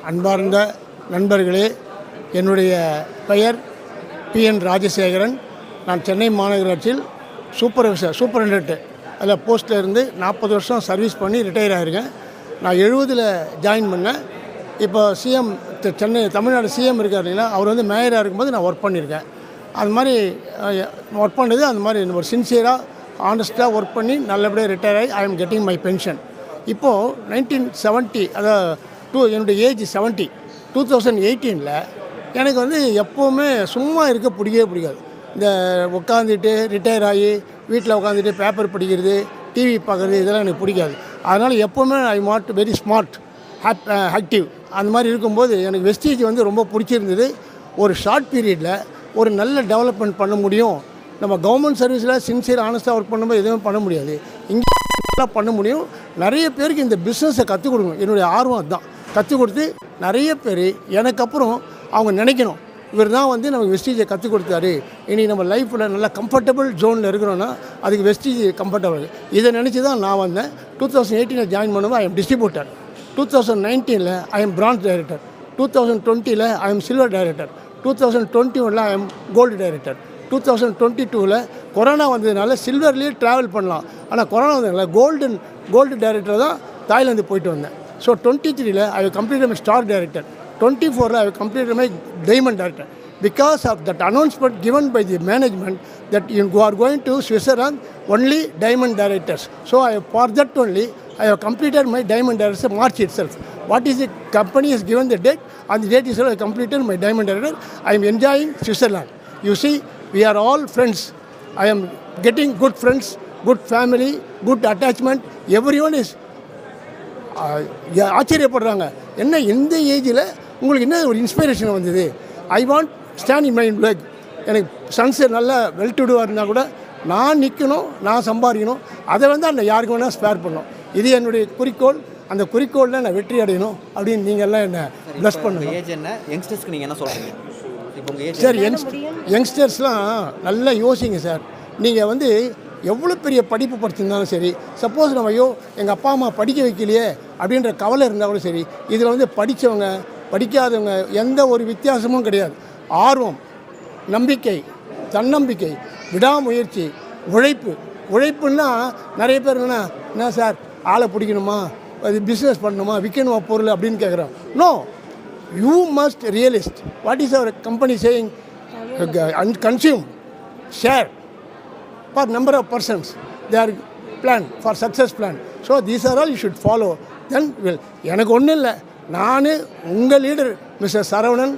அன்பார்ந்த நண்பர்களே, என்னுடைய பெயர் PN ராஜசேகரன். நான் சென்னை மாநகராட்சியில் சூப்பரண்டென்ட் அதில் போஸ்ட்டில் இருந்து 40 வருஷம் சர்வீஸ் பண்ணி ரிட்டையர் ஆகிருக்கேன். நான் 70 ஜாயின் பண்ணேன். இப்போ சிஎம் சென்னை தமிழ்நாடு சிஎம் இருக்கார் இல்லைங்களா, அவர் வந்து மேயராக இருக்கும்போது நான் ஒர்க் பண்ணியிருக்கேன். அது மாதிரி ஒர்க் பண்ணது அந்த மாதிரி ஒரு சின்சியராக ஆனஸ்ட்டாக ஒர்க் பண்ணி நல்லபடியாக ரிட்டையர் ஆகி I am getting my pension. இப்போது 1970 அதாவது என்னுடைய ஏஜ் 70. 2018 எனக்கு வந்து எப்போவுமே சும்மா இருக்க பிடிக்காது. இந்த உட்காந்துட்டு ரிட்டையர் ஆகி வீட்டில் உட்காந்துட்டு பேப்பர் படிக்கிறது, டிவி பார்க்குறது, இதெல்லாம் எனக்கு பிடிக்காது. அதனால் எப்போவுமே I want very smart active. அந்த மாதிரி இருக்கும்போது எனக்கு வெஸ்டீஜ் வந்து ரொம்ப பிடிச்சிருந்தது. ஒரு ஷார்ட் பீரியடில் ஒரு நல்ல டெவலப்மெண்ட் பண்ண முடியும். நம்ம கவர்மெண்ட் சர்வீஸில் சின்சியர் ஆனஸ்ட்டாக ஒர்க் பண்ணும்போது எதுவும் பண்ண முடியாது. இங்கே பண்ண முடியும். நிறைய பேருக்கு இந்த பிஸ்னஸை கற்றுக் கொடுக்கணும். என்னுடைய ஆர்வம் அதுதான். கற்றுக் கொடுத்து நிறைய பேர் எனக்கு அப்புறம் அவங்க நினைக்கணும், இவர் தான் வந்து நமக்கு வெஸ்டீஜை கற்றுக் கொடுத்தாரு. இனி நம்ம லைஃப்பில் நல்லா கம்ஃபர்டபுள் ஜோனில் இருக்கிறோன்னா அதுக்கு வெஸ்டீஜ் கம்ஃபர்டபுள். இதை நினச்சி தான் நான் வந்தேன். 2018 ஜாயின் பண்ணும்போது I am distributor. 2019 I am branch director. 2020 I am silver director. 2021 I am gold director. 2022 corona வந்ததுனால சில்வர்லேயே ட்ராவல் பண்ணலாம். ஆனால் கொரோனா வந்ததுனால கோல்டு டைரக்டர் தான் தாய்லாந்து போயிட்டு வந்தேன். So 23 I have completed my star director. 24 I have completed my diamond director. Because of that announcement given by the management that you are going to Switzerland only diamond directors. So for that only I have completed my diamond director March itself. What is the company has given the date? On the date itself I completed my diamond director. I am enjoying Switzerland. You see, we are all friends. I am getting good friends, good family, good attachment. Everyone is ஆச்சரியப்படுறாங்க. என்ன இந்த ஏஜில் உங்களுக்கு என்ன ஒரு inspiration வந்தது? I want stand in my leg. எனக்கு sons நல்ல well to டூவாக இருந்தால் கூட நான் நிற்கணும், நான் சம்பாதிக்கணும். அதை வந்து அந்த யாருக்கு வேணால் ஸ்பேர் பண்ணணும். இது என்னுடைய குறிக்கோள். அந்த குறிக்கோளில் நான் வெற்றி அடையணும் அப்படின்னு நீங்கள் எல்லாம் என்ன ப்ளஸ் பண்ணுங்கள். ஏஜ் என்ன? யங்ஸ்டர்ஸ்க்கு நீங்கள் என்ன சொல்கிறீங்க? சார் யங்ஸ்டர்ஸ்லாம் நல்லா யோசிங்க சார். நீங்கள் வந்து எவ்வளோ பெரிய படிப்பு படிச்சிருந்தாலும் சரி, சப்போஸ் நம்ம எங்கள் அப்பா அம்மா படிக்க வைக்கலையே அப்படின்ற கவலை இருந்தாலும் சரி, இதில் வந்து படித்தவங்க படிக்காதவங்க எந்த ஒரு வித்தியாசமும் கிடையாது. ஆர்வம், நம்பிக்கை, தன்னம்பிக்கை, விடாமுயற்சி, உழைப்புன்னா நிறைய பேர் என்ன சார் ஆளை பிடிக்கணுமா, அது பிஸ்னஸ் பண்ணணுமா, விற்கணுமா பொருள் அப்படின்னு கேட்குறோம். No, you must realist. What is our company saying? Consume, share for number of persons, they are plan for success plan. So these are all you should follow. Then will எனக்கு ஒன்றும் இல்லை, நான் உங்கள் leader mister Saravanan,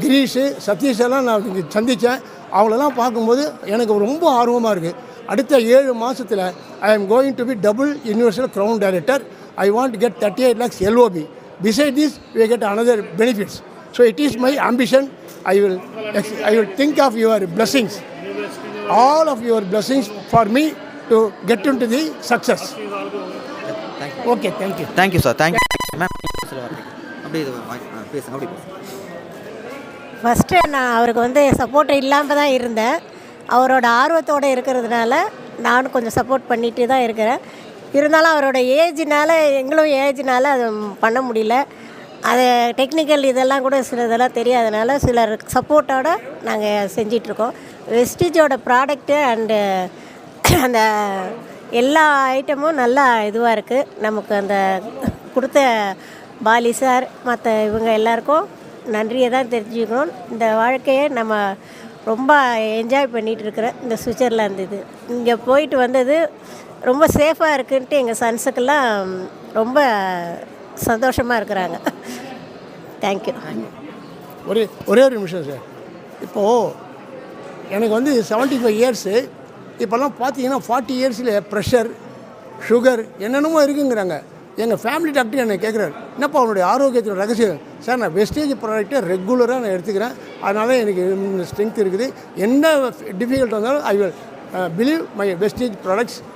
Girish, Satish எல்லாம் நான் இங்கே சந்தித்தேன். அவங்களெல்லாம் பார்க்கும்போது எனக்கு ரொம்ப ஆர்வமாக இருக்குது. அடுத்த 7 மாதத்தில் I am going to be double universal crown director. I want to get 38 lakhs LOB. Beside this we get another benefits. So it is my ambition. I will think of your blessings, all of your blessings for me to get into the success. Okay, thank you sir. Thank you ma'am. அப்படியே பேசுங்க. அப்படியே first நான் அவருக்கு வந்து support இல்லாமல் தான் இருந்தேன். அவரோட ஆர்வத்தோடு இருக்கிறதுனால நானும் கொஞ்சம் சப்போர்ட் பண்ணிகிட்டு தான் இருக்கிறேன். இருந்தாலும் அவரோட ஏஜ்னால், எங்களும் ஏஜ்னால் அது பண்ண முடியல. அது டெக்னிக்கல் இதெல்லாம் கூட சில இதெல்லாம் தெரியாதனால சிலர் சப்போர்ட்டோடு நாங்கள் செஞ்சிட்ருக்கோம். வெஸ்டீஜோட ப்ராடக்ட்டு அண்டு அந்த எல்லா ஐட்டமும் நல்லா இதுவாக இருக்குது. நமக்கு அந்த கொடுத்த பாலி சார் மற்ற இவங்க எல்லாருக்கும் நன்றியை தான் தெரிஞ்சுக்கணும். இந்த வாழ்க்கையை நம்ம ரொம்ப என்ஜாய் பண்ணிகிட்ருக்குறேன். இந்த சுவிட்சர்லாந்து இது இங்கே போயிட்டு வந்தது ரொம்ப சேஃபாக இருக்குன்ட்டு எங்கள் சன்ஸுக்கெல்லாம் ரொம்ப சந்தோஷமாக இருக்கிறாங்க. தேங்க்யூ. ஒரே ஒரு நிமிஷம் சார். இப்போது எனக்கு வந்து 75 இயர்ஸு. இப்போல்லாம் பார்த்தீங்கன்னா 40 இயர்ஸில் ப்ரெஷர், சுகர் என்னென்னமோ இருக்குங்கிறாங்க. எங்கள் ஃபேமிலி டாக்டர் என்னை கேட்குறாரு, என்னப்பா அவனுடைய ஆரோக்கியத்தோட ரகசியம்? சார், நான் வெஸ்டேஜ் ப்ராடக்ட்டை ரெகுலராக நான் எடுத்துக்கிறேன். அதனால எனக்கு ஸ்ட்ரென்த் இருக்குது. என்ன டிஃபிகல்ட் வந்தாலும் I will believe my wastage products.